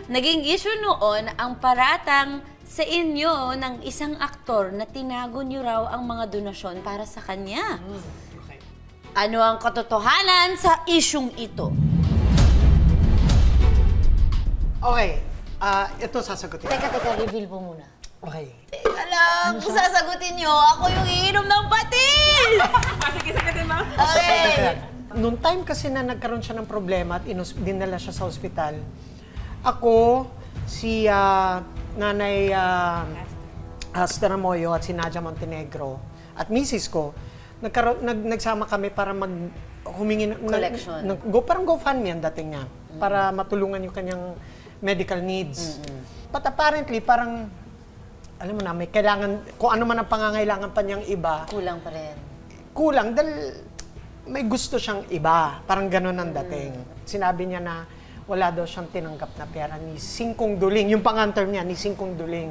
Naging issue noon ang paratang sa inyo ng isang aktor na tinago niyo raw ang mga donasyon para sa kanya. Okay. Ano ang katotohanan sa isyung ito? Okay, ito sasagutin. Teka, reveal mo muna. Okay. Teka lang, kung sasagutin niyo, ako yung iinom ng patis! Sige, sagutin mo. Okay. Noong time kasi na nagkaroon siya ng problema at dinala siya sa ospital, ako, si Nanay Astera Moyo at si Nadia Montenegro at misis ko, nagsama kami para humingi Collection. parang GoFundMe ang dating niya para matulungan yung kanyang medical needs. But apparently, parang, alam mo na, may kailangan, kung ano man ang pangangailangan pa niyang iba, Kulang pa rin. kulang dahil may gusto siyang iba. Parang ganun ang dating. Sinabi niya na wala daw siyang tinanggap na pera ni Singkong Duling. Yung pang-term niya, ni Singkong Duling.